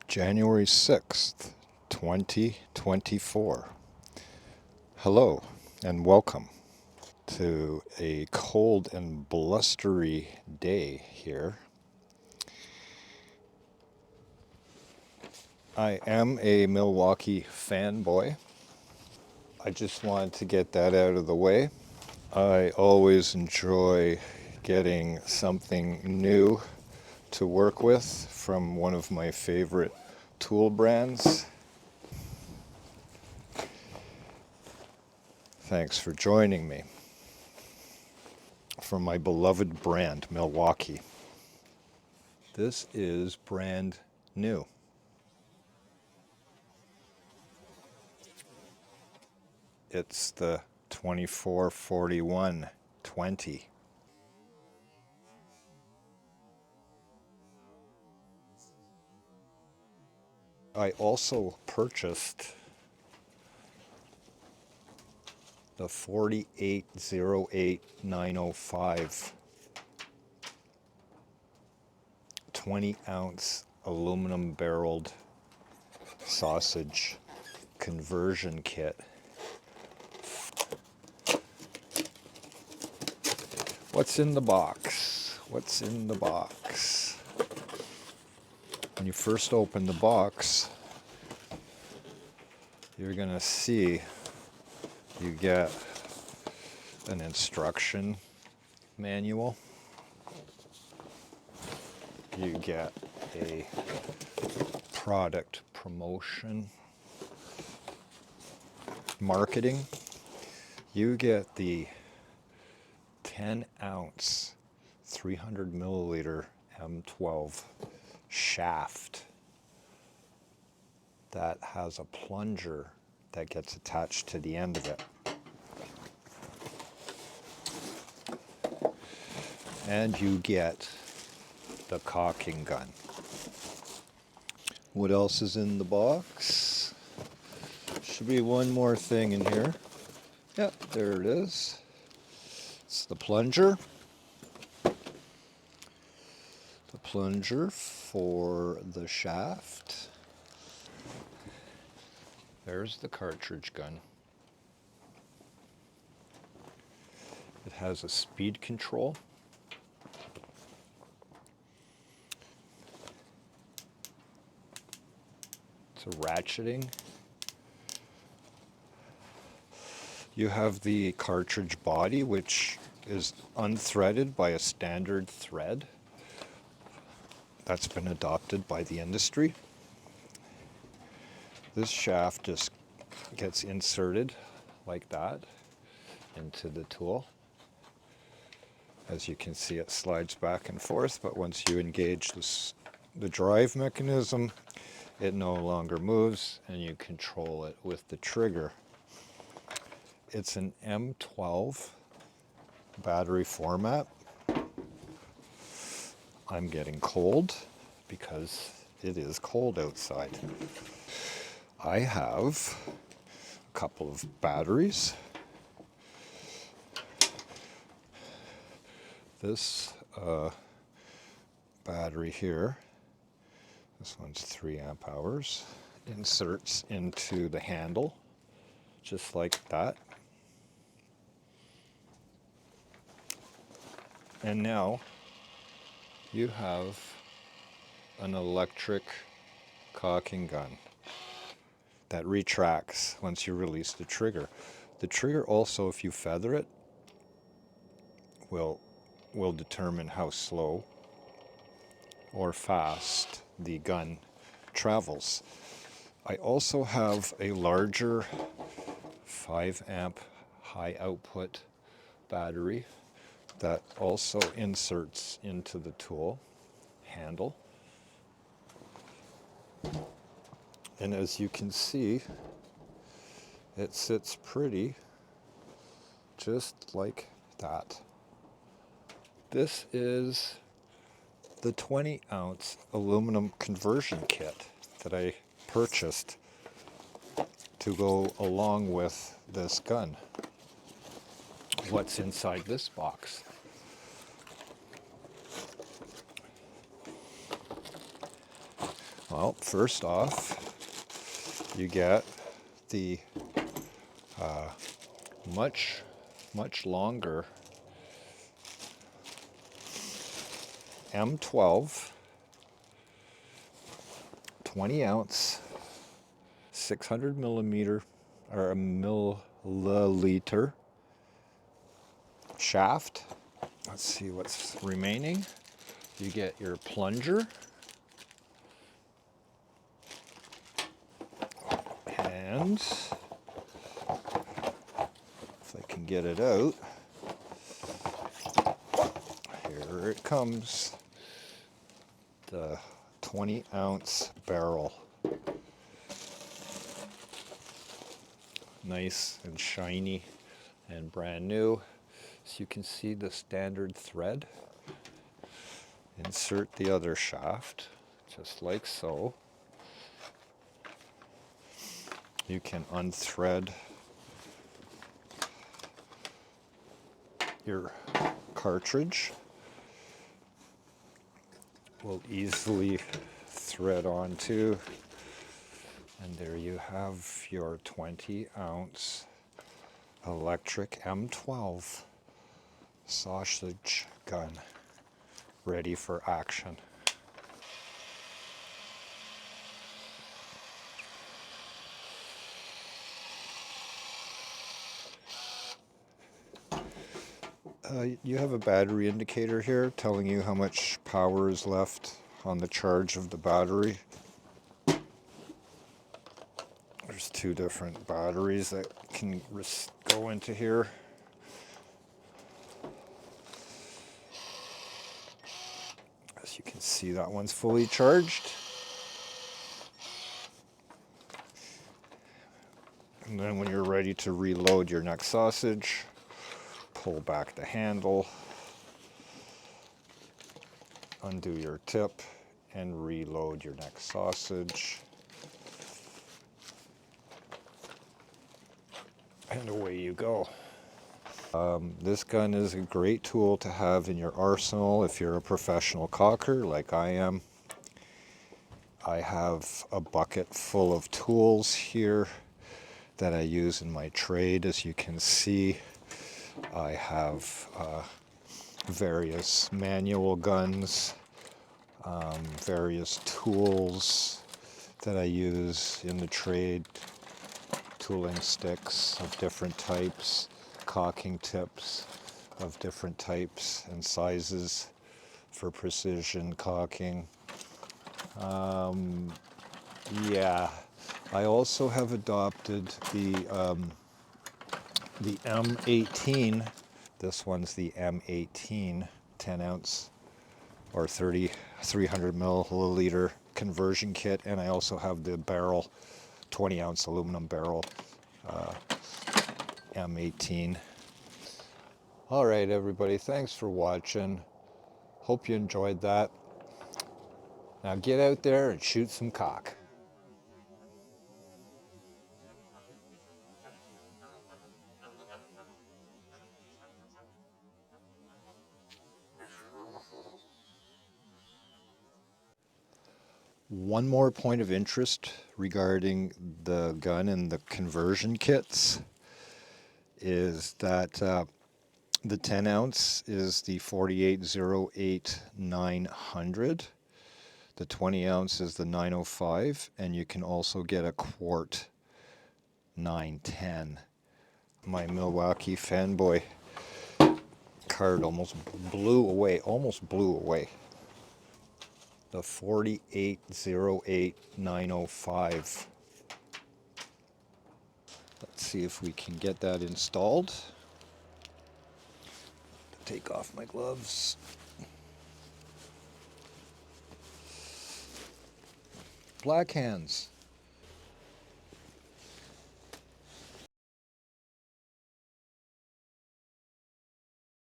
January 6th, 2024. Hello and welcome to a cold and blustery day here. I am a Milwaukee fanboy. I just wanted to get that out of the way. I always enjoy getting something new to work with from one of my favorite tool brands. Thanks for joining me. From my beloved brand, Milwaukee. This is brand new. It's the 244120. I also purchased the 4808905 20-ounce aluminum barreled sausage conversion kit. What's in the box? What's in the box? When you first open the box, you're going to see you get an instruction manual. You get a product promotion, marketing. You get the 10-ounce, 300 milliliter M12 shaft that has a plunger that gets attached to the end of it. And you get the caulking gun. What else is in the box? Should be one more thing in here. Yep, there it is. It's the plunger. The plunger for the shaft. There's the cartridge gun. It has a speed control. It's a ratcheting. You have the cartridge body, which is unthreaded by a standard thread that's been adopted by the industry. This shaft just gets inserted like that into the tool. As you can see, it slides back and forth, but once you engage the drive mechanism, it no longer moves and you control it with the trigger. It's an M12 battery format. I'm getting cold because it is cold outside. I have a couple of batteries. This battery here, this one's 3 amp hours, inserts into the handle just like that. And now you have an electric caulking gun that retracts once you release the trigger. The trigger also, if you feather it, will determine how slow or fast the gun travels. I also have a larger 5 amp high output battery that also inserts into the tool handle. And as you can see, it sits pretty just like that. This is the 20-ounce aluminum conversion kit that I purchased to go along with this gun. What's inside this box? Well, first off, you get the much longer M12 20 ounce 600 millimeter or a milliliter shaft. Let's see what's remaining. You get your plunger and if I can get it out, here it comes, the 20 ounce barrel. Nice and shiny and brand new. So you can see the standard thread. Insert the other shaft, just like so. You can unthread your cartridge. Will easily thread onto, and there you have your 20 ounce electric M12 sausage gun ready for action. You have a battery indicator here telling you how much power is left on the charge of the battery. There's two different batteries that can go into here. As you can see, that one's fully charged. And then when you're ready to reload your next sausage, pull back the handle, undo your tip, and reload your next sausage. And away you go. This gun is a great tool to have in your arsenal if you're a professional caulker like I am. I have a bucket full of tools here that I use in my trade. As you can see, I have various manual guns, various tools that I use in the trade, tooling sticks of different types, caulking tips of different types and sizes for precision caulking. Yeah, I also have adopted the M18. This one's the M18 10 ounce or 300 milliliter conversion kit, and I also have the barrel 20 ounce aluminum barrel M18. All right, everybody, thanks for watching. Hope you enjoyed that. Now get out there and shoot some caulk. One more point of interest regarding the gun and the conversion kits is that the 10 ounce is the 4808-900. The 20 ounce is the 905, and you can also get a quart 910. My Milwaukee fanboy card almost blew away. The 4808-905. Let's see if we can get that installed. Take off my gloves. Black hands.